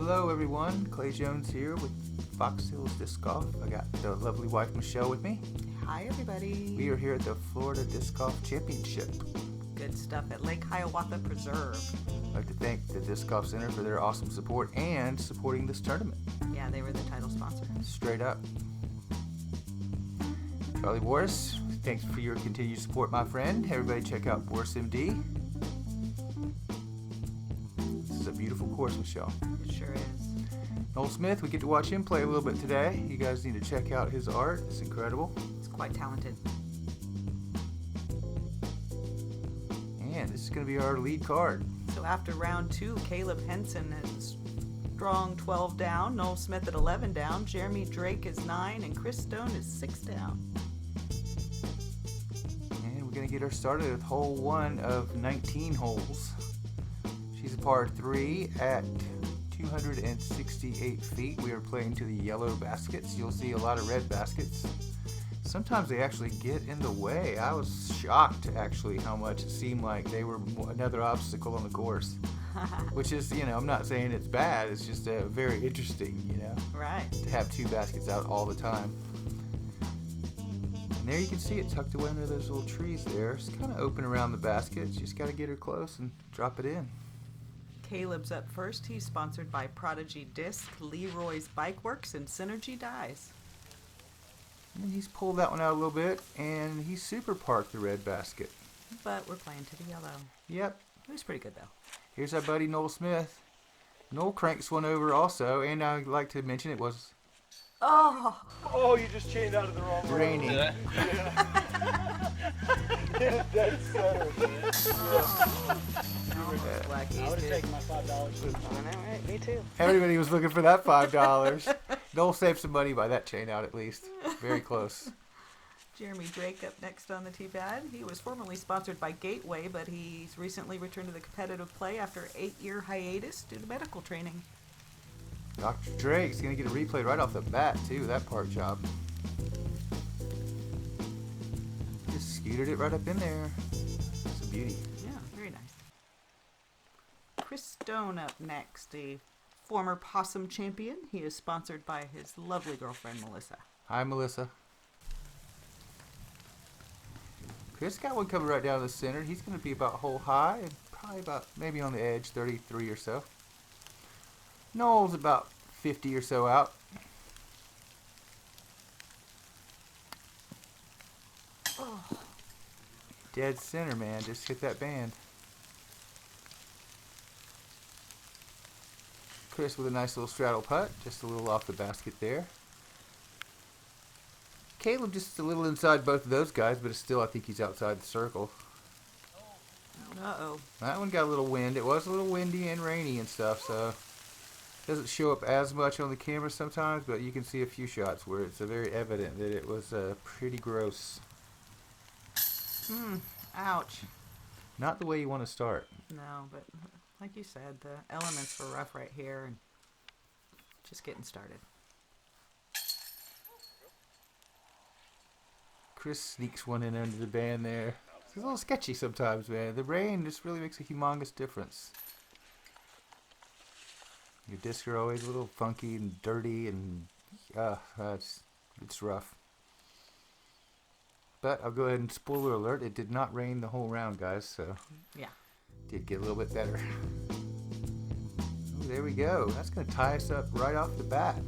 Hello everyone, Clay Jones here with Fox Hills Disc Golf. I got the lovely wife Michelle with me. Hi everybody. We are here at the Florida Disc Golf Championship. Good stuff at Lake Hiawatha Preserve. I'd like to thank the Disc Golf Center for their awesome support and supporting this tournament. Yeah, they were the title sponsor. Straight up. Charlie Boris, thanks for your continued support, my friend. Everybody check out Boris MD. This is a beautiful course, Michelle. It sure is. Noel Smith, we get to watch him play a little bit today. You guys need to check out his art. It's incredible. It's quite talented. And this is going to be our lead card. So after round 2, Caleb Henson is strong 12 down, Noel Smith at 11 down, Jeremy Drake is 9, and Chris Stone is 6 down. And we're going to get her started with hole 1 of 19 holes. She's a par 3 at 268 feet. We are playing to the yellow baskets. You'll see a lot of red baskets. Sometimes they actually get in the way. I was shocked actually how much it seemed like they were another obstacle on the course. Which is, I'm not saying it's bad, it's just very interesting, Right. to have two baskets out all the time. And there you can see it tucked away under those little trees there. It's kind of open around the basket. You just got to get her close and drop it in. Caleb's up first. He's sponsored by Prodigy Disc, Leroy's Bike Works, and Synergy Dyes. And he's pulled that one out a little bit, and he super parked the red basket. But we're playing to the yellow. Yep. It was pretty good though. Here's our buddy Noel Smith. Noel cranks one over also, and I'd like to mention it was Oh, you just chained out of the wrong way. raining. Yeah. Dead center. Black I would have taken my $5. Alright, me too. Everybody was looking for that $5. Noel saved some money by that chain out at least. Very close. Jeremy Drake up next on the tee pad. He was formerly sponsored by Gateway, but he's recently returned to the competitive play after an 8-year hiatus due to medical training. Dr. Drake's going to get a replay right off the bat, too, that park job. Just scooted it right up in there. It's a beauty. Yeah, very nice. Chris Stone up next, a former possum champion. He is sponsored by his lovely girlfriend, Melissa. Hi, Melissa. Chris got one coming right down the center. He's going to be about hole high and probably about maybe on the edge, 33 or so. Noel's about 50 or so out. Oh. Dead center, man. Just hit that band. Chris with a nice little straddle putt. Just a little off the basket there. Caleb just a little inside both of those guys, but still I think he's outside the circle. Uh-oh. That one got a little wind. It was a little windy and rainy and stuff, so doesn't show up as much on the camera sometimes, but you can see a few shots where it's very evident that it was pretty gross. Ouch. Not the way you want to start. No, but like you said, the elements were rough right here and just getting started. Chris sneaks one in under the band there. It's a little sketchy sometimes, man. The rain just really makes a humongous difference. Your discs are always a little funky and dirty, and it's rough. But I'll go ahead and spoiler alert, it did not rain the whole round, guys, so Yeah. did get a little bit better. Ooh, there we go. That's going to tie us up right off the bat.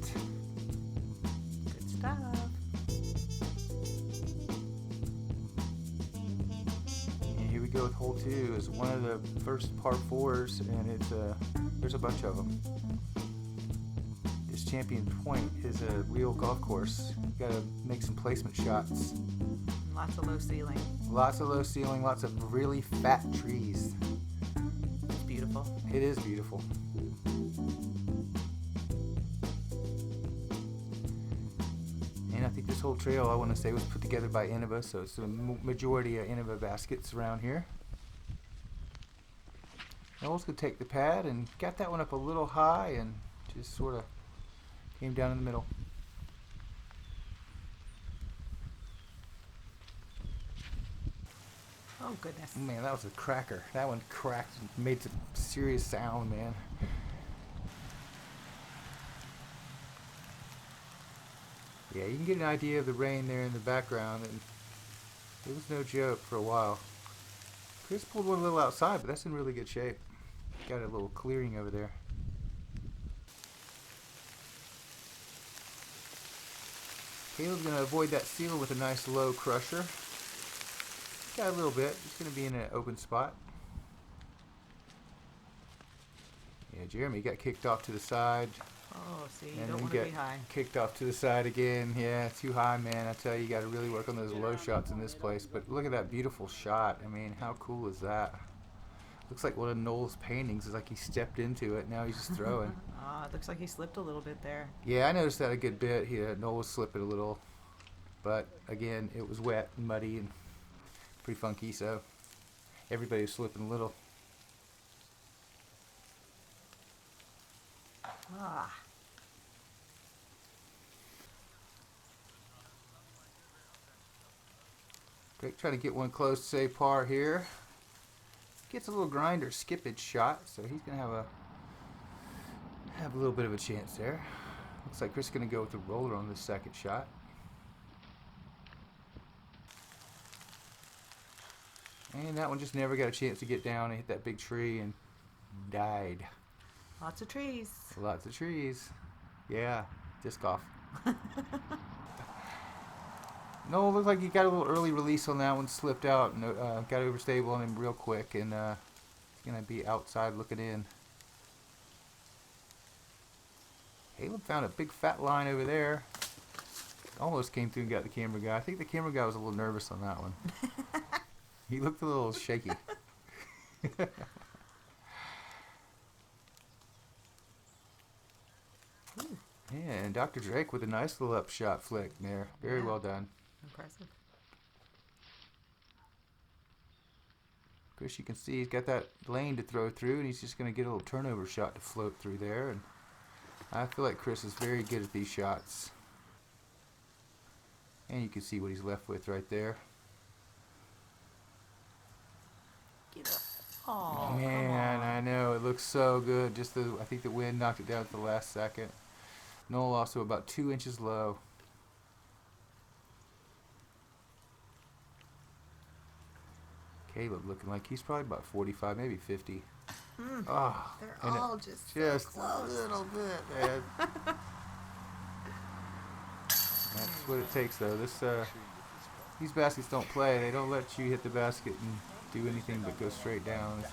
Good stuff. And here we go with hole 2. It's one of the first par 4s, and it's there's a bunch of them. This Champion Point is a real golf course. You got to make some placement shots. Lots of low ceiling. Lots of low ceiling, lots of really fat trees. It's beautiful. It is beautiful. And I think this whole trail, I want to say, was put together by Innova, so it's a majority of Innova baskets around here. Noel's going to take the pad and got that one up a little high and just sort of came down in the middle. Oh, goodness. Man, that was a cracker. That one cracked and made some serious sound, man. Yeah, you can get an idea of the rain there in the background, and it was no joke for a while. Chris pulled one a little outside, but that's in really good shape. Got a little clearing over there. Caleb's going to avoid that seal with a nice low crusher. Got a little bit. He's going to be in an open spot. Yeah, Jeremy got kicked off to the side. Oh, see, you And don't then want to got be high. kicked off to the side again. Yeah, too high, man. I tell you, you got to really work on those low shots in this place. But look at that beautiful shot. I mean, how cool is that? Looks like one of Noel's paintings. It's like he stepped into it. Now he's just throwing. It looks like he slipped a little bit there. Yeah, I noticed that a good bit. Noel was slipping a little. But, again, it was wet and muddy and pretty funky, so everybody was slipping a little. Drake trying to get one close to say par here. Gets a little grind or skippage shot, so he's going to have a little bit of a chance there. Looks like Chris is going to go with the roller on the second shot. And that one just never got a chance to get down and hit that big tree and died. Lots of trees. Lots of trees. Yeah, disc golf. No, it looked like he got a little early release on that one, slipped out, and got overstable on him real quick, and he's going to be outside looking in. Caleb found a big fat line over there. Almost came through and got the camera guy. I think the camera guy was a little nervous on that one. He looked a little shaky. Yeah, and Dr. Drake with a nice little upshot flick there. Very well done. Impressive. Chris, you can see he's got that lane to throw through, and he's just going to get a little turnover shot to float through there. And I feel like Chris is very good at these shots. And you can see what he's left with right there. Get up. Oh, man, I know. It looks so good. I think the wind knocked it down at the last second. Noel also about 2 inches low. Caleb looking like he's probably about 45, maybe 50. Oh, they're all just so a close. little bit, man. That's what it takes, though. These baskets don't play. They don't let you hit the basket and do anything but go straight down.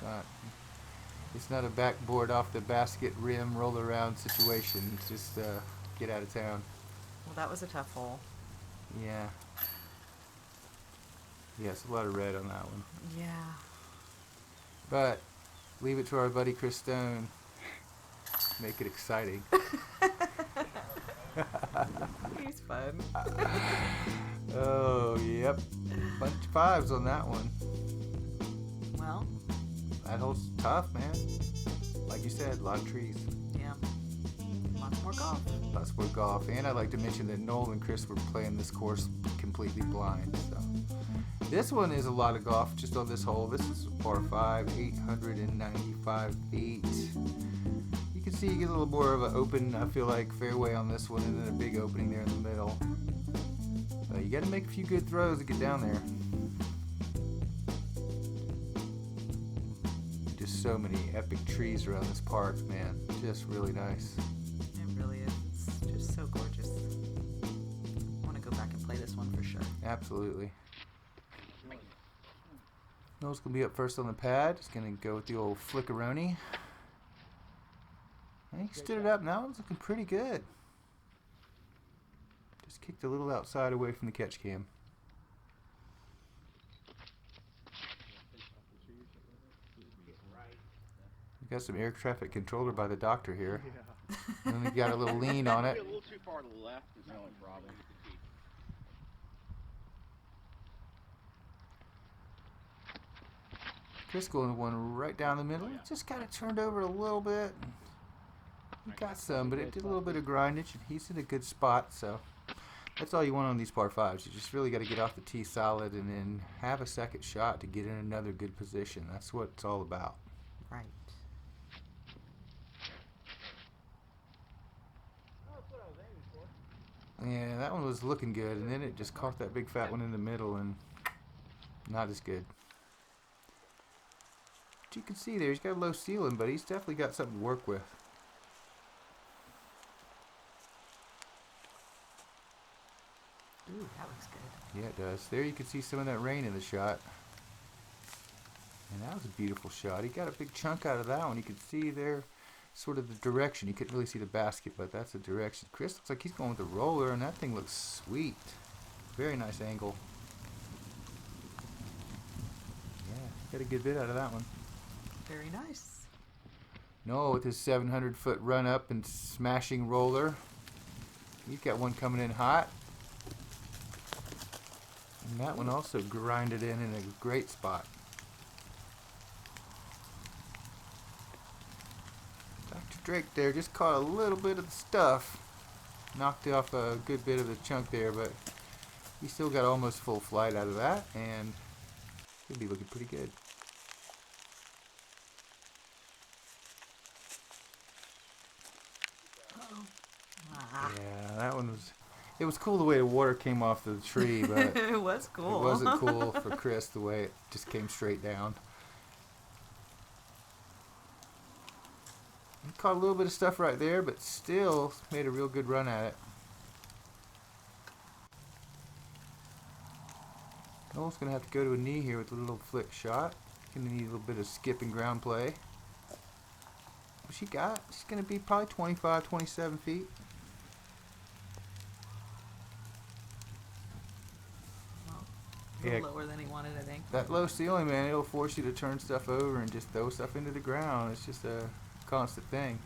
It's not a backboard off the basket rim roll around situation. It's just get out of town. Well, that was a tough hole. Yeah. Yes, a lot of red on that one. Yeah. But leave it to our buddy Chris Stone. Make it exciting. He's fun. Oh, yep. Bunch of fives on that one. Well, that hole's tough, man. Like you said, a lot of trees. yeah. Lots more golf. Lots more golf. And I'd like to mention that Noel and Chris were playing this course completely blind. So this one is a lot of golf just on this hole. This is par 5, 895 feet. You can see you get a little more of an open, I feel like, fairway on this one, and then a big opening there in the middle. You got to make a few good throws to get down there. Just so many epic trees around this park, man. Just really nice. It really is. It's just so gorgeous. I want to go back and play this one for sure. Absolutely. Noel's going to be up first on the pad. He's going to go with the old flickeroni. And he stood it up. Now it's looking pretty good. Just kicked a little outside away from the catch cam. We got some air traffic controller by the doctor here. Yeah. And then we got a little lean on it. A little too far to the left is the only problem. Chris going one right down the middle. Just got it turned over a little bit. He got some, but it did a little bit of grindage, and he's in a good spot, so that's all you want on these par 5s. You just really got to get off the tee solid and then have a second shot to get in another good position. That's what it's all about. Right. Yeah, that one was looking good, and then it just caught that big fat one in the middle, and not as good. But you can see there, he's got a low ceiling, but he's definitely got something to work with. Ooh, that looks good. Yeah, it does. There you can see some of that rain in the shot. And that was a beautiful shot. He got a big chunk out of that one. You can see there sort of the direction. You couldn't really see the basket, but that's the direction. Chris looks like he's going with the roller, and that thing looks sweet. Very nice angle. Yeah, got a good bit out of that one. Very nice. Noel with his 700-foot run up and smashing roller. He's got one coming in hot. And that one also grinded in a great spot. Dr. Drake there just caught a little bit of the stuff. Knocked off a good bit of the chunk there, but he still got almost full flight out of that, and he'll be looking pretty good. Yeah, that one was... It was cool the way the water came off the tree, but It was cool. it wasn't cool for Chris the way it just came straight down. He caught a little bit of stuff right there, but still made a real good run at it. Noel's going to have to go to a knee here with a little flick shot. Going to need a little bit of skip and ground play. What she got? She's going to be probably 25, 27 feet. A little lower than he wanted, I think. That low ceiling, man, it'll force you to turn stuff over and just throw stuff into the ground. It's just a constant thing.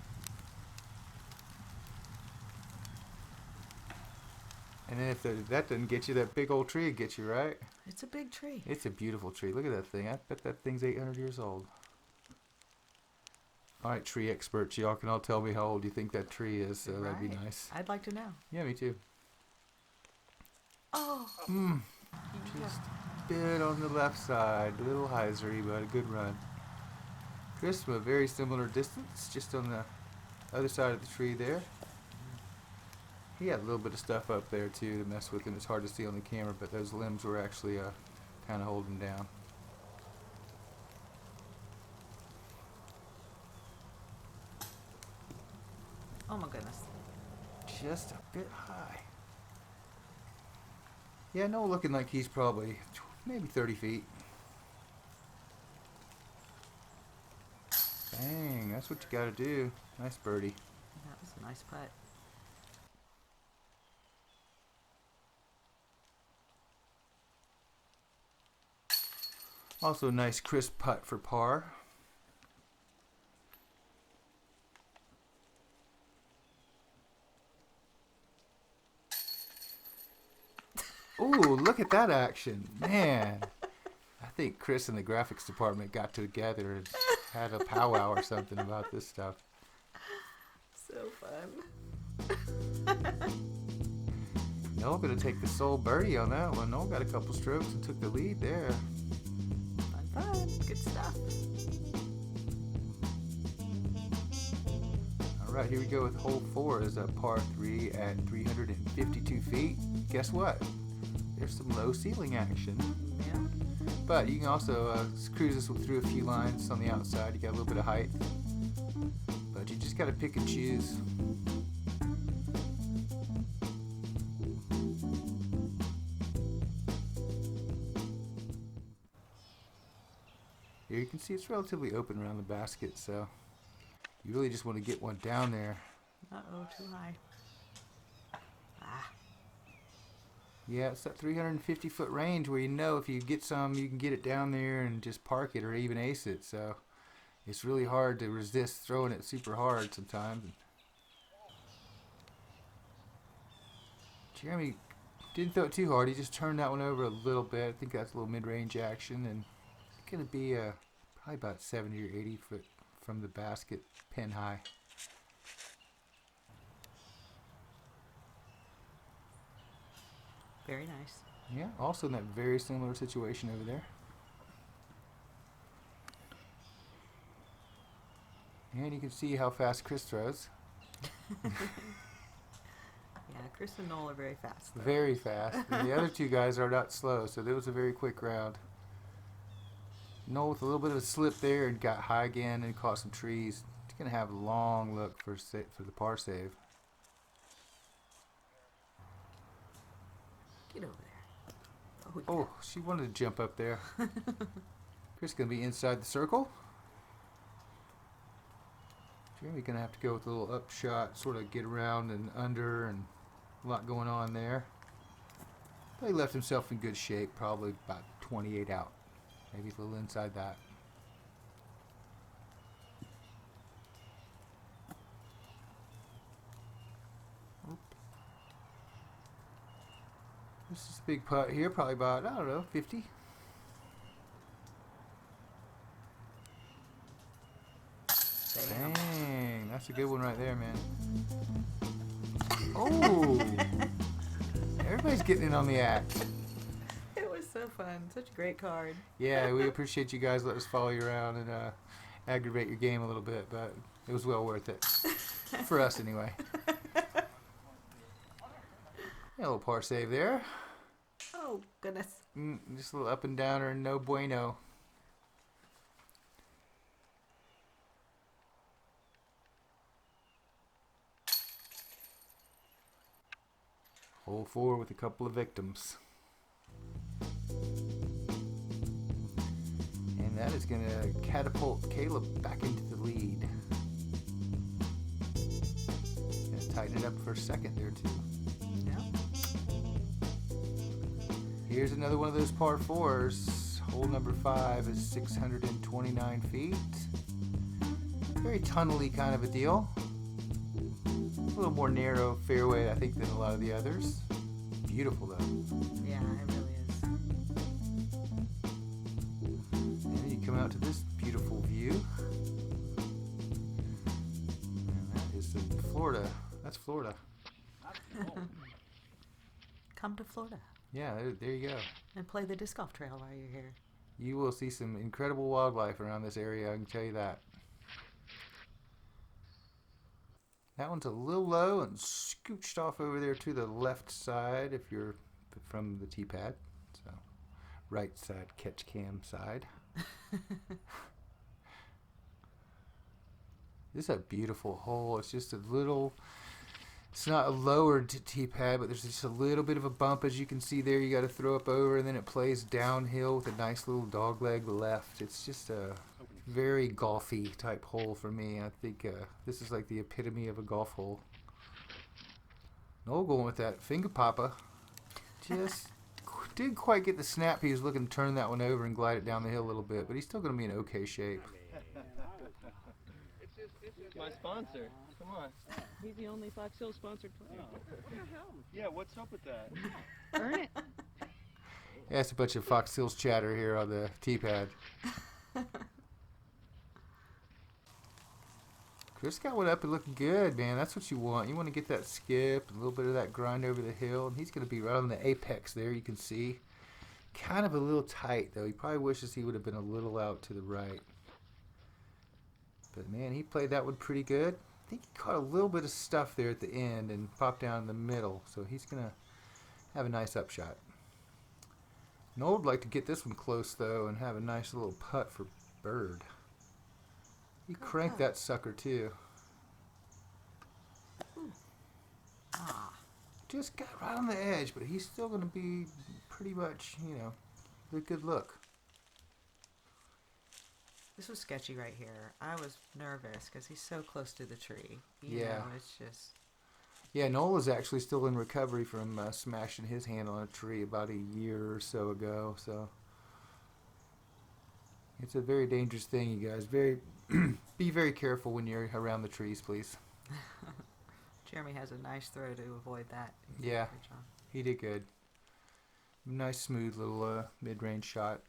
And then if that doesn't get you, that big old tree will get you, right? It's a big tree. It's a beautiful tree. Look at that thing. I bet that thing's 800 years old. All right, tree experts, y'all can all tell me how old you think that tree is, so that'd be nice. I'd like to know. Yeah, me too. Oh. Just a bit on the left side. A little hyzery, but a good run. Chris from a very similar distance, just on the other side of the tree there. He had a little bit of stuff up there too to mess with him. It's hard to see on the camera, but those limbs were actually kind of holding him down. Oh my goodness. Just a bit high. Yeah, Noel looking like he's probably maybe 30 feet. Bang, that's what you gotta do. Nice birdie. That was a nice putt. Also nice crisp putt for par. Ooh, look at that action. Man. I think Chris and the graphics department got together and had a powwow or something about this stuff. So fun. Noel gonna take the sole birdie on that one. Noel got a couple strokes and took the lead there. Fun. Good stuff. Alright, here we go with hole 4 is a par 3 at 352 feet. Guess what? There's some low ceiling action. Yeah. But you can also cruise this through a few lines on the outside. You got a little bit of height. But you just got to pick and choose. Here you can see it's relatively open around the basket, so you really just want to get one down there. Uh-oh, too high. Ah. Yeah, it's that 350-foot range where you know if you get some, you can get it down there and just park it or even ace it. So it's really hard to resist throwing it super hard sometimes. Jeremy didn't throw it too hard. He just turned that one over a little bit. I think that's a little mid-range action, and it's going to be probably about 70 or 80 foot from the basket, pin high. Very nice. Yeah, also in that very similar situation over there. And you can see how fast Chris throws. Yeah, Chris and Noel are very fast. Though. Very fast. And the other two guys are not slow, so it was a very quick round. Noel with a little bit of a slip there and got high again and caught some trees. He's going to have a long look for the par save. Get over there. Oh, yeah. Oh, she wanted to jump up there. Chris going to be inside the circle. Jeremy's going to have to go with a little upshot, sort of get around and under, and a lot going on there. But he left himself in good shape, probably about 28 out. Maybe a little inside that. Oop. This is a big putt here, probably about, I don't know, 50. Dang, that's a good one right there, man. Oh, everybody's getting in on the act. It was so fun. Such a great card. Yeah, we appreciate you guys letting us follow you around and aggravate your game a little bit, but it was well worth it. For us, anyway. Yeah, a little par save there. Oh, goodness. Just a little up and downer, no bueno. Hole 4 with a couple of victims. And that is going to catapult Caleb back into the lead. Going to tighten it up for a second there, too. Yeah. Here's another one of those par 4s. Hole number 5 is 629 feet. Very tunnely kind of a deal. A little more narrow fairway, I think, than a lot of the others. Beautiful, though. Yeah, it really is. And then you come out to this beautiful view. And that is in Florida. That's Florida. Come to Florida Yeah, there you go. and play the disc golf trail while you're here. You will see some incredible wildlife around this area, I can tell you that. That one's a little low and scooched off over there to the left side if you're from the tee pad. So, right side catch cam side. This is a beautiful hole. It's just a little, it's not a lowered tee pad, but there's just a little bit of a bump as you can see there. You got to throw up over, and then it plays downhill with a nice little dog leg left. It's just a very golfy type hole for me. I think this is like the epitome of a golf hole. Noel going with that finger papa. Just didn't quite get the snap. He was looking to turn that one over and glide it down the hill a little bit, but he's still going to be in okay shape. It's my sponsor. Come on. He's the only Fox Hill sponsored player. Yeah, what's up with that? Earn it. Yeah, it's a bunch of Fox Hills chatter here on the tee pad. Chris got one up and looking good, man. That's what you want. You want to get that skip, a little bit of that grind over the hill, and he's going to be right on the apex there, you can see. Kind of a little tight, though. He probably wishes he would have been a little out to the right. But, man, he played that one pretty good. I think he caught a little bit of stuff there at the end and popped down in the middle, so he's going to have a nice upshot. Noel would like to get this one close, though, and have a nice little putt for bird. He cranked that sucker, too. Ah. Just got right on the edge, but he's still going to be pretty much, you know, a good look. This was sketchy right here. I was nervous because he's so close to the tree. You Yeah. know, it's just... Yeah, Noel is actually still in recovery from smashing his hand on a tree about a year or so ago, so... It's a very dangerous thing, you guys. Be very careful when you're around the trees, please. Jeremy has a nice throw to avoid that. Yeah, Good job. he did good. Nice, smooth little mid-range shot.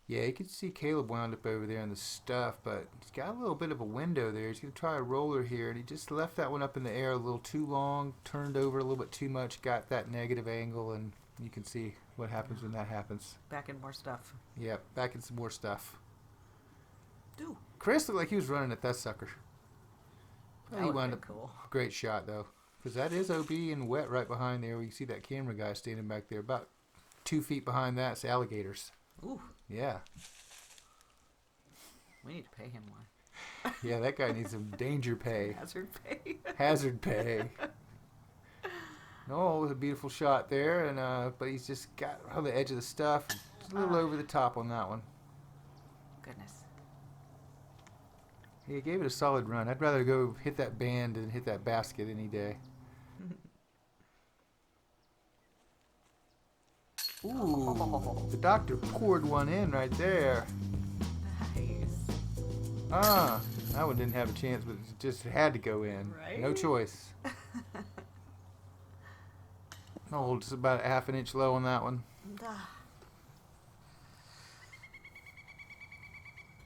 Yeah, you can see Caleb wound up over there in the stuff, but he's got a little bit of a window there. He's going to try a roller here, and he just left that one up in the air a little too long, turned over a little bit too much, got that negative angle, and you can see what happens when that happens. Back in more stuff. Yeah, back in some more stuff. Ooh. Chris looked like he was running at that sucker. That He would've wound been up cool. great shot though. Because that is OB and wet right behind there. We see that camera guy standing back there. About 2 feet behind that's alligators. Ooh, Yeah. we need to pay him more. Yeah, that guy needs some danger pay. Hazard pay. Hazard pay. Noel with a beautiful shot there, and but he's just got on the edge of the stuff. Just a little over the top on that one. Goodness. He gave it a solid run. I'd rather go hit that band than hit that basket any day. Ooh, the doctor poured one in right there. Nice. That one didn't have a chance, but it just had to go in. Right? No choice. Oh, just about a half an inch low on that one.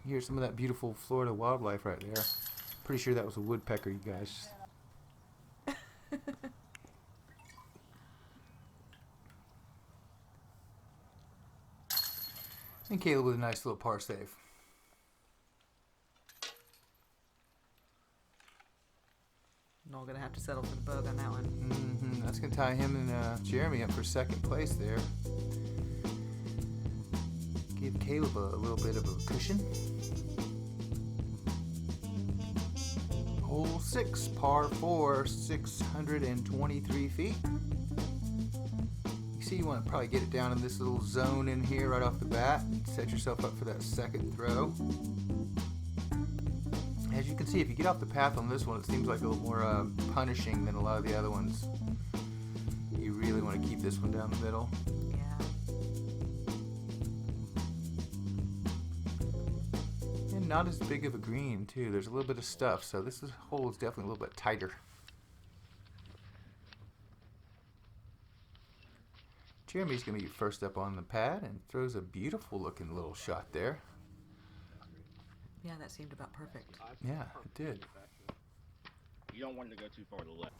Here's some of that beautiful Florida wildlife right there. Pretty sure that was a woodpecker, you guys. And Caleb with a nice little par save. Noel gonna have to settle for the bug on that one. That's gonna tie him and Jeremy up for second place there. Give Caleb a little bit of a cushion. Hole 6, par 4, 623 feet. You see, you want to probably get it down in this little zone in here right off the bat. Set yourself up for that second throw. As you can see, if you get off the path on this one, it seems like a little more punishing than a lot of the other ones. You really want to keep this one down the middle. Yeah. And not as big of a green, too. There's a little bit of stuff, so this hole is definitely a little bit tighter. Jeremy's going to get first up on the pad and throws a beautiful looking little shot there. Yeah, that seemed about perfect. Yeah, it did. You don't want it to go too far to the left.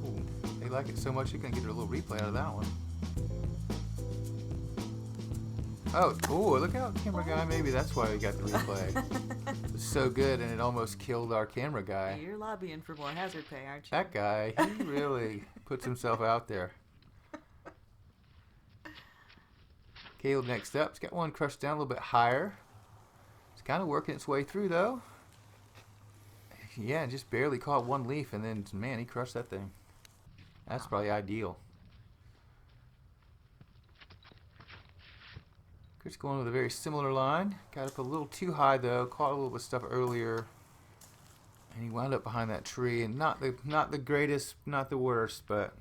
Ooh, they like it so much, you're going to get a little replay out of that one. Oh, look out, camera guy. Maybe that's why we got the replay. It was so good, and it almost killed our camera guy. You're lobbying for more hazard pay, aren't you? That guy, he really puts himself out there. Caleb next up. He's got one crushed down a little bit higher. It's kind of working its way through, though. Yeah, just barely caught one leaf, and then, man, he crushed that thing. That's probably ideal. Chris going with a very similar line. Got up a little too high, though. Caught a little bit of stuff earlier. And he wound up behind that tree. And not the greatest, not the worst, but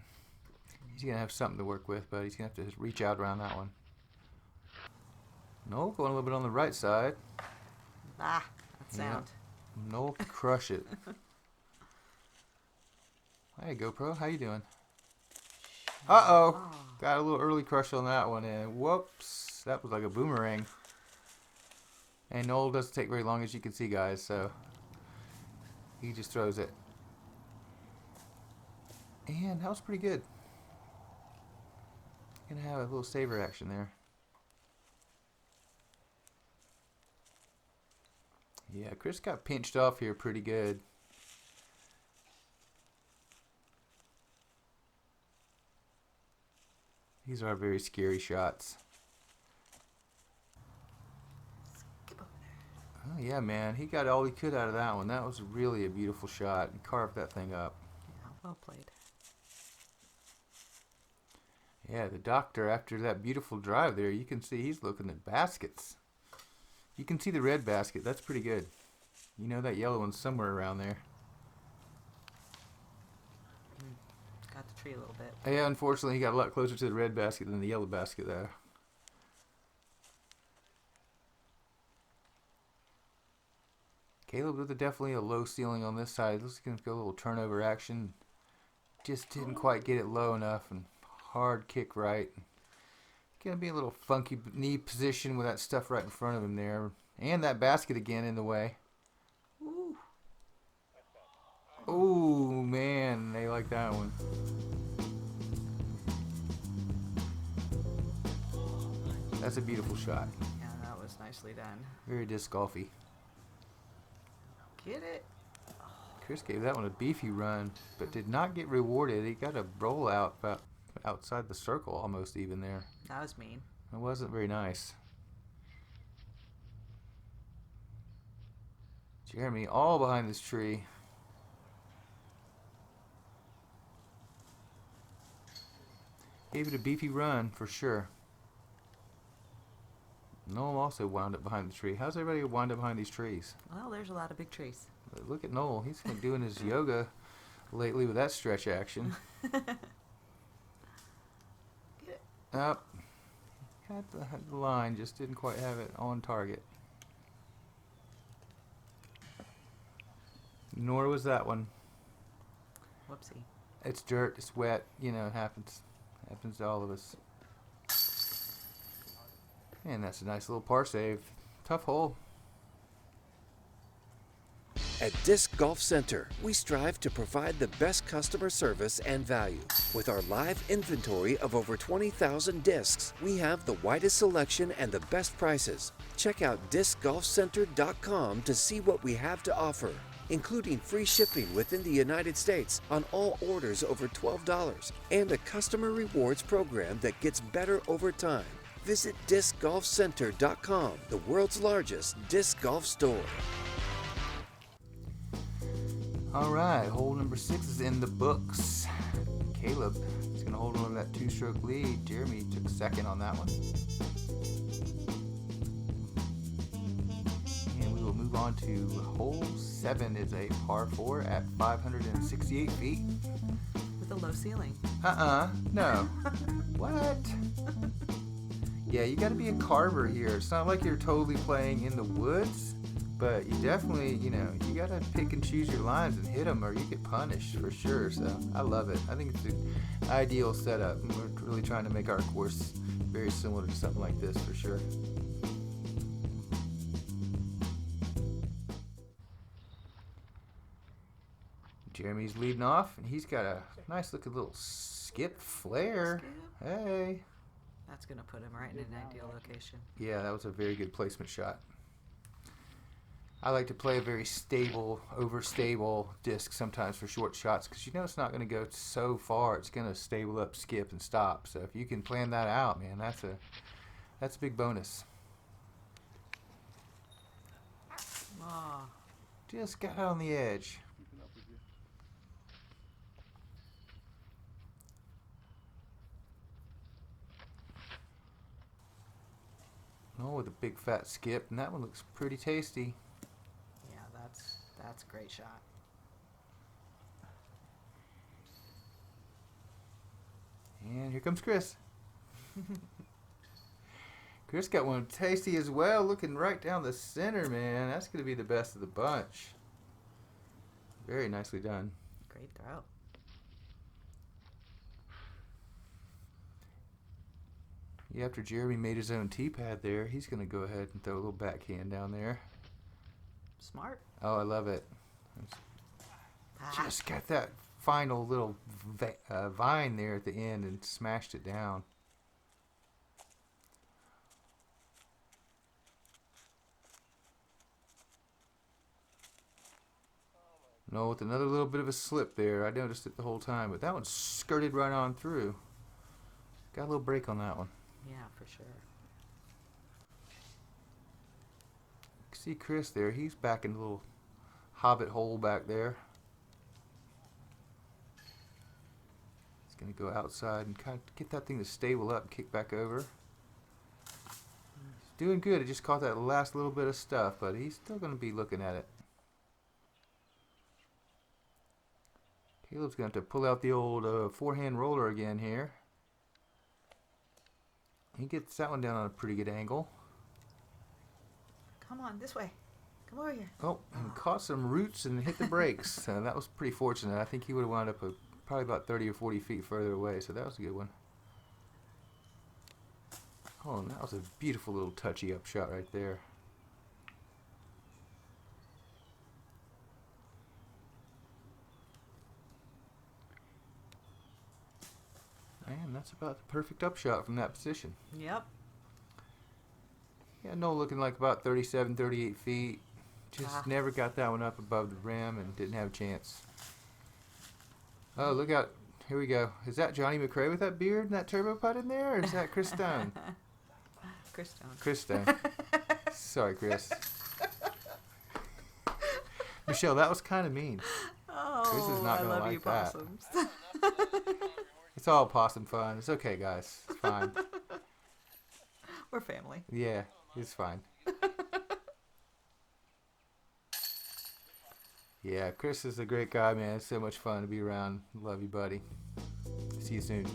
he's going to have something to work with. But he's going to have to reach out around that one. Noel going a little bit on the right side. That sound. Yeah. Noel can crush it. Hey GoPro, how you doing? Uh-oh. Got a little early crush on that one, and whoops. That was like a boomerang. And Noel doesn't take very long, as you can see, guys, so he just throws it. And that was pretty good. Gonna have a little saver action there. Yeah, Chris got pinched off here pretty good. These are very scary shots. Oh yeah, man, he got all he could out of that one. That was really a beautiful shot. He carved that thing up. Yeah, well played. Yeah, the doctor, after that beautiful drive there, you can see he's looking at baskets. You can see the red basket. That's pretty good. You know that yellow one's somewhere around there. Got the tree a little bit. Yeah, unfortunately, he got a lot closer to the red basket than the yellow basket there. Caleb with definitely a low ceiling on this side. Looks like he's got a little turnover action. Just didn't quite get it low enough, and hard kick right. Gonna be a little funky knee position with that stuff right in front of him there. And that basket again in the way. Ooh. Ooh, man, they like that one. That's a beautiful shot. Yeah, that was nicely done. Very disc golfy. Get it? Chris gave that one a beefy run, but did not get rewarded. He got a roll out about outside the circle, almost even there. That was mean. It wasn't very nice. Jeremy all behind this tree. Gave it a beefy run for sure. Noel also wound up behind the tree. How's everybody wind up behind these trees? Well, there's a lot of big trees. Look at Noel. He's been doing his yoga lately with that stretch action. Up. Had the line, just didn't quite have it on target. Nor was that one. Whoopsie. It's dirt, it's wet, you know, it happens. Happens to all of us. And that's a nice little par save. Tough hole. At Disc Golf Center, we strive to provide the best customer service and value. With our live inventory of over 20,000 discs, we have the widest selection and the best prices. Check out discgolfcenter.com to see what we have to offer, including free shipping within the United States on all orders over $12 and a customer rewards program that gets better over time. Visit discgolfcenter.com, the world's largest disc golf store. All right, hole number 6 is in the books. Caleb is going to hold on to that 2-stroke lead. Jeremy took second on that one. And we will move on to hole 7. Is a par 4 at 568 feet. With a low ceiling. No. What? Yeah, you got to be a carver here. It's not like you're totally playing in the woods. But you definitely, you know, you got to pick and choose your lines and hit them or you get punished for sure. So I love it. I think it's an ideal setup. We're really trying to make our course very similar to something like this for sure. Jeremy's leading off and he's got a nice looking little skip flare. Hey. That's going to put him right in an ideal location. Yeah, that was a very good placement shot. I like to play a very stable, overstable disc sometimes for short shots because you know it's not going to go so far. It's going to stable up, skip, and stop. So if you can plan that out, man, that's a big bonus. Oh. Just got on the edge. Oh, with a big fat skip, and that one looks pretty tasty. That's a great shot. And here comes Chris. Chris got one tasty as well, looking right down the center, man. That's going to be the best of the bunch. Very nicely done. Great throw. Yeah, after Jeremy made his own tee pad there, he's going to go ahead and throw a little backhand down there. Smart. Oh, I love it. Just got that final little vine there at the end and smashed it down. No, with another little bit of a slip there. I noticed it the whole time, but that one skirted right on through. Got a little break on that one. Yeah, for sure. See Chris there. He's back in the little hobbit hole back there. He's going to go outside and kind of get that thing to stable up and kick back over. He's doing good. He just caught that last little bit of stuff, but he's still going to be looking at it. Caleb's going to have to pull out the old forehand roller again here. He gets that one down on a pretty good angle. Come on, this way. Come over here. Oh, and caught some roots and hit the brakes. That was pretty fortunate. I think he would have wound up probably about 30 or 40 feet further away, so that was a good one. Oh, and that was a beautiful little touchy up shot right there. And that's about the perfect upshot from that position. Yep. Yeah, Noel looking like about 37, 38 feet. Just never got that one up above the rim and didn't have a chance. Oh, look out. Here we go. Is that Johnny McRae with that beard and that turbo putt in there? Or is that Chris Stone? Chris Stone. Chris Stone. Sorry, Chris. Michelle, that was kind of mean. Oh, Chris is not I gonna love like you, that. possums. It's all possum fun. It's okay, guys. It's fine. We're family. Yeah, it's fine. Yeah, Chris is a great guy, man. It's so much fun to be around. Love you, buddy. See you soon.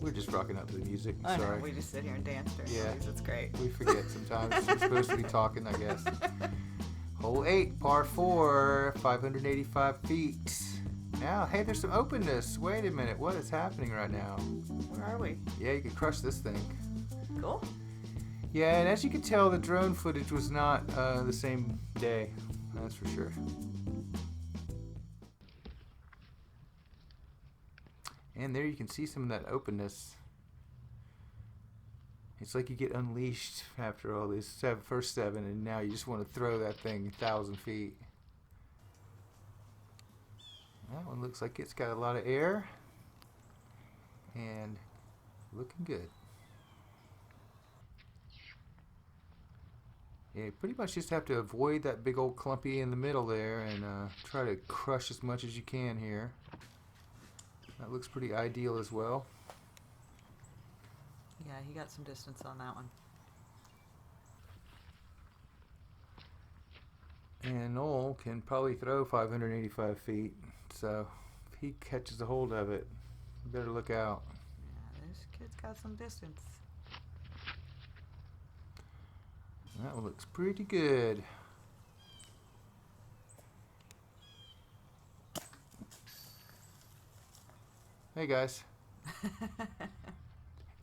We're just rocking out to the music. I know, Sorry. we just sit here and dance during Yeah. movies. It's great. We forget sometimes. We're supposed to be talking, I guess. Hole 8, par 4, 585 feet. Now, hey, there's some openness. Wait a minute. What is happening right now? Where are we? Yeah, you can crush this thing. Cool. Yeah, and as you can tell, the drone footage was not the same day. That's for sure. And there you can see some of that openness. It's like you get unleashed after all these first 7, and now you just want to throw that thing 1,000 feet. That one looks like it's got a lot of air and looking good. Yeah, you pretty much just have to avoid that big old clumpy in the middle there and try to crush as much as you can here. That looks pretty ideal as well. Yeah, he got some distance on that one. And Noel can probably throw 585 feet, so if he catches a hold of it, you better look out. Yeah, this kid's got some distance. That one looks pretty good. Hey guys.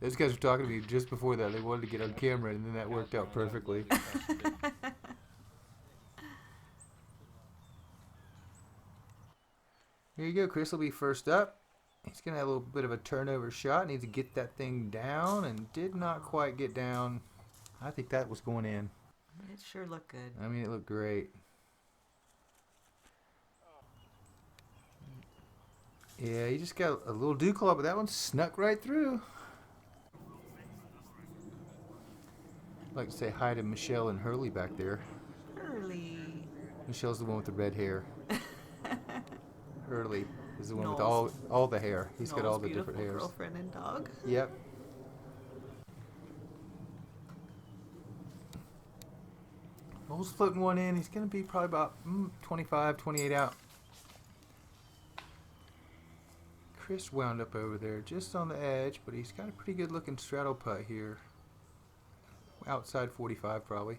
Those guys were talking to me just before that. They wanted to get on camera, and then that worked out perfectly. Here you go. Chris will be first up. He's going to have a little bit of a turnover shot. Needs to get that thing down, and did not quite get down. I think that was going in. It sure looked good. I mean, it looked great. Yeah, you just got a little dew claw, but that one snuck right through. I'd like to say hi to Michelle and Hurley back there. Hurley. Michelle's the one with the red hair. Hurley is the one with Noel's- all the hair. He's got Noel's all the different beautiful hairs. girlfriend and dog. Yep. Noel's floating one in. He's going to be probably about 25, 28 out. Chris wound up over there just on the edge, but he's got a pretty good looking straddle putt here. Outside 45 probably.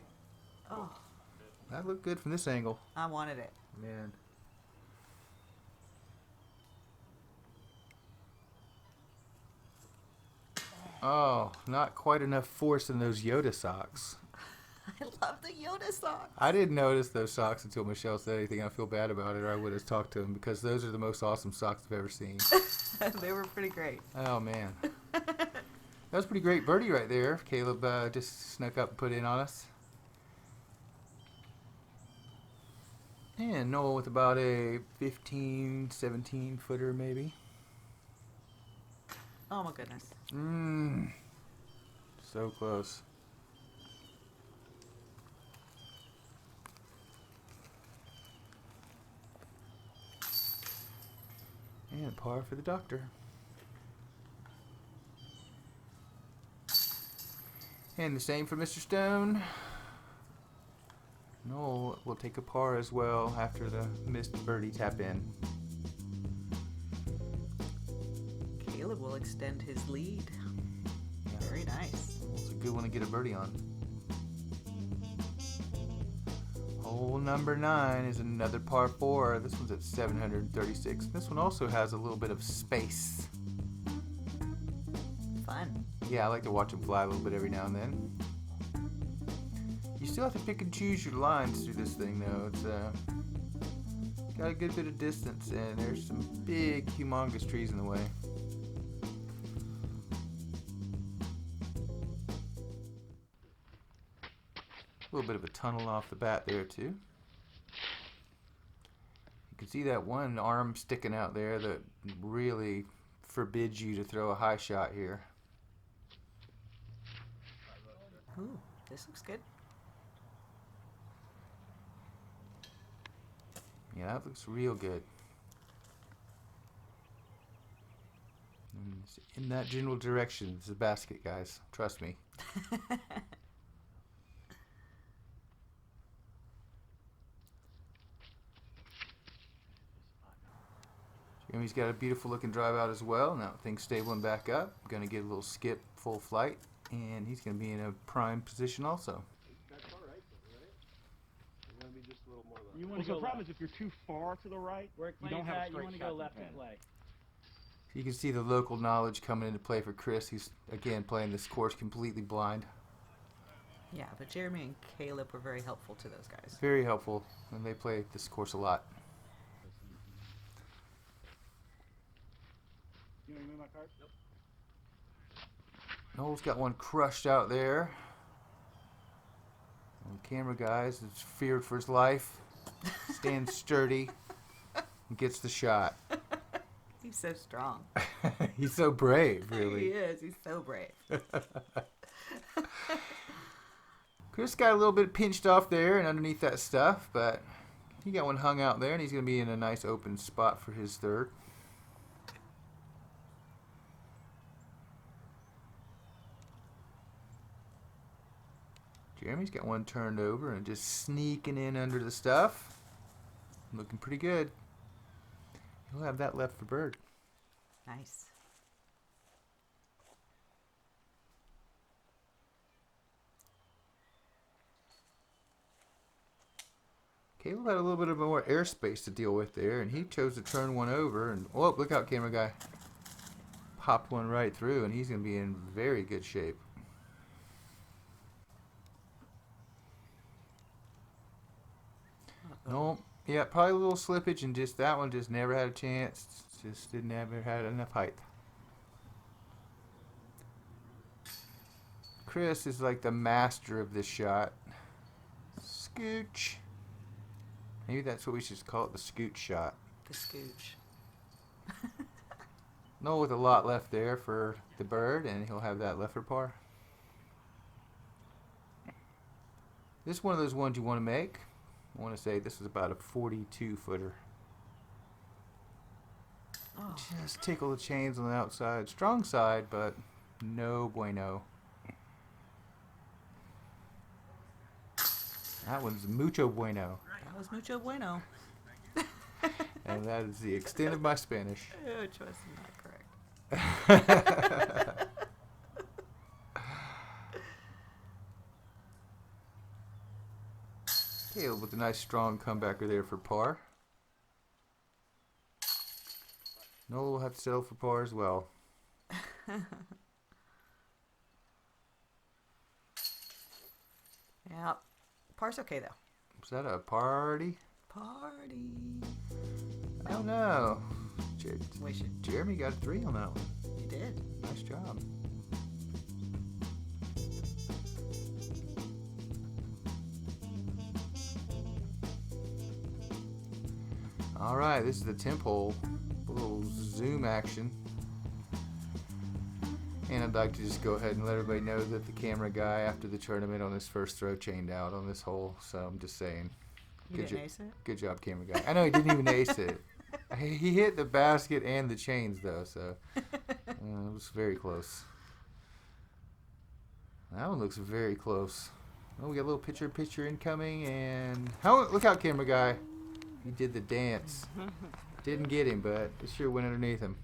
Oh, That looked good from this angle. I wanted it. Man. Oh, not quite enough force in those Yoda socks. I love the Yoda socks. I didn't notice those socks until Michelle said anything. I feel bad about it, or I would have talked to him, because those are the most awesome socks I've ever seen. They were pretty great. Oh, man. That was a pretty great birdie right there. Caleb just snuck up and put in on us. And Noel with about a 15, 17 footer maybe. Oh my goodness. So close. And par for the doctor. And the same for Mr. Stone. Noel will take a par as well after the missed birdie tap in. Caleb will extend his lead. Yeah. Very nice. It's a good one to get a birdie on. Hole number 9 is another par 4. This one's at 736. This one also has a little bit of space. Fun. Yeah, I like to watch them fly a little bit every now and then. You still have to pick and choose your lines through this thing, though. It's got a good bit of distance, and there's some big, humongous trees in the way. A little bit of a tunnel off the bat there too. You can see that one arm sticking out there that really forbids you to throw a high shot here. Ooh, this looks good. Yeah, that looks real good. And it's in that general direction is the basket, guys. Trust me. Jeremy's got a beautiful looking drive out as well. Now things stabling back up. Going to get a little skip, full flight, and he's going to be in a prime position also. That's all right, right? You want to be just a little more left. You want to Well, go the problem left. is if you're too far to the right, Where you Clay's don't have a at, you straight want to shot go to left the to pin. Clay. You can see the local knowledge coming into play for Chris. He's again playing this course completely blind. Yeah, but Jeremy and Caleb were very helpful to those guys. Very helpful, and they play this course a lot. You want to move my card? Nope. Noel's got one crushed out there. And the camera guys is feared for his life. Stands sturdy and gets the shot. He's so strong. He's so brave, He really. is. He's so brave. Chris got a little bit pinched off there and underneath that stuff, but he got one hung out there, and he's going to be in a nice open spot for his third. Jeremy's got one turned over and just sneaking in under the stuff. Looking pretty good. He'll have that left for bird. Nice. Caleb had a little bit of more airspace to deal with there, and he chose to turn one over. And oh, look out, camera guy! Popped one right through, and he's going to be in very good shape. No, yeah, probably a little slippage, and just that one just never had a chance. Just didn't ever had enough height. Chris is like the master of this shot. Scooch. Maybe that's what we should call it, the scooch shot. The scooch. Noel with a lot left there for the bird, and he'll have that left for par. This is one of those ones you want to make. I want to say this is about a 42-footer. Oh. Just tickle the chains on the outside. Strong side, but no bueno. That one's mucho bueno. That was mucho bueno. And that is the extent of my Spanish. Which was not correct. Caleb with a nice strong comebacker there for par. Noel will have to settle for par as well. Yeah. Par's okay, though. Was that a party? Party. I don't know. We should. Jeremy got a 3 on that one. You did. Nice job. All right, this is the temp hole. A little zoom action. And I'd like to just go ahead and let everybody know that the camera guy after the tournament on his first throw chained out on this hole. So I'm just saying. You didn't ace it? Good job, camera guy. I know he didn't even ace it. He hit the basket and the chains though, so it was very close. That one looks very close. Oh, we got a little picture incoming, and look out, camera guy. He did the dance. Didn't get him, but it sure went underneath him.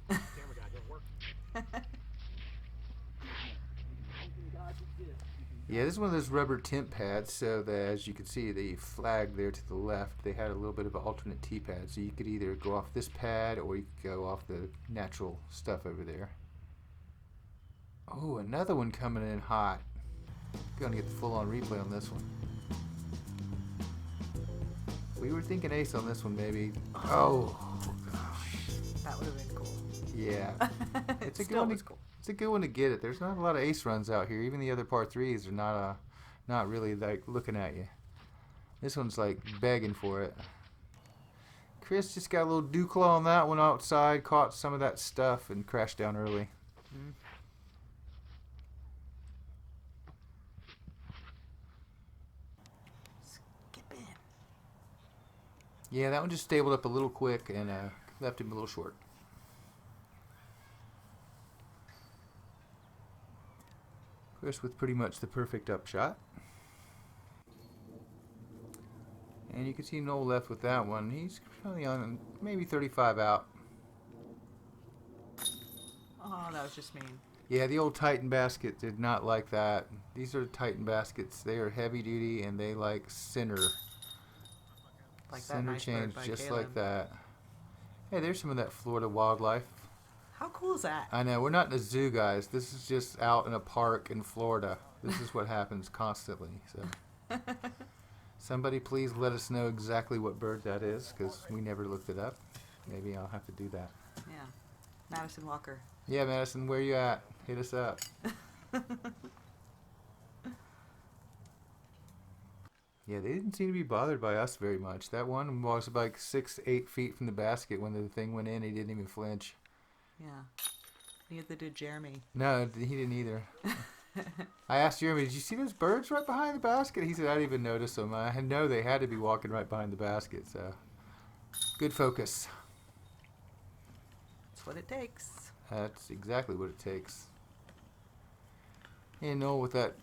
Yeah, this is one of those rubber temp pads, so that, as you can see, the flag there to the left, they had a little bit of an alternate tee pad, so you could either go off this pad or you could go off the natural stuff over there. Oh, another one coming in hot. Gonna get the full-on replay on this one. We were thinking ace on this one, maybe. Oh, gosh. That would have been cool. Yeah. It's a good Still one. was cool. It's a good one to get it. There's not a lot of ace runs out here. Even the other par threes are not not really like looking at you. This one's like begging for it. Chris just got a little dew claw on that one outside, caught some of that stuff and crashed down early. Skipping. Yeah, that one just stabled up a little quick and left him a little short. Chris with pretty much the perfect upshot. And you can see Noel left with that one. He's probably on maybe 35 out. Oh, that was just mean. Yeah, the old Titan basket did not like that. These are Titan baskets. They are heavy duty and they like center. Like that Center nice change bird by just Caleb. like that. Hey, there's some of that Florida wildlife. How cool is that? I know, we're not in a zoo, guys. This is just out in a park in Florida. This is what happens constantly. So, somebody please let us know exactly what bird that is, because we never looked it up. Maybe I'll have to do that. Yeah. Madison Walker. Yeah, Madison, where you at? Hit us up. Yeah, they didn't seem to be bothered by us very much. That one was like 6 to 8 feet from the basket when the thing went in. He didn't even flinch. Yeah. Neither did Jeremy. No, he didn't either. I asked Jeremy, did you see those birds right behind the basket? He said, I didn't even notice them. I know they had to be walking right behind the basket, so good focus. That's what it takes. That's exactly what it takes. And Noel with that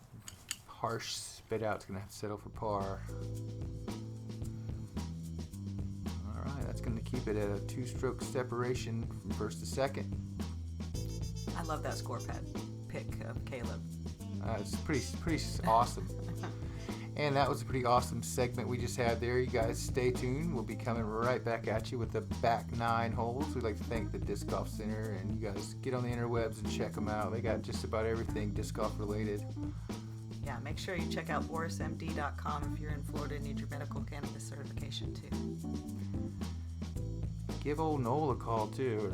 harsh spit out is going to have to settle for par. Alright, that's going to keep it at a 2-stroke separation from first to second. I love that score pad pick of Caleb. It's pretty awesome. And that was a pretty awesome segment we just had there. You guys stay tuned. We'll be coming right back at you with the back 9 holes. We'd like to thank the Disc Golf Center, and you guys get on the interwebs and check them out. They got just about everything disc golf related. Yeah, make sure you check out borismd.com if you're in Florida and need your medical cannabis certification too. Give old Noel a call too, or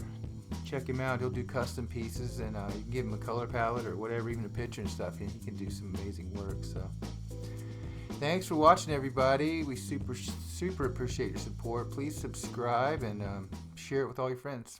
check him out. He'll do custom pieces, and you can give him a color palette or whatever, even a picture and stuff, and he can do some amazing work. So thanks for watching, everybody. We super appreciate your support. Please subscribe and share it with all your friends.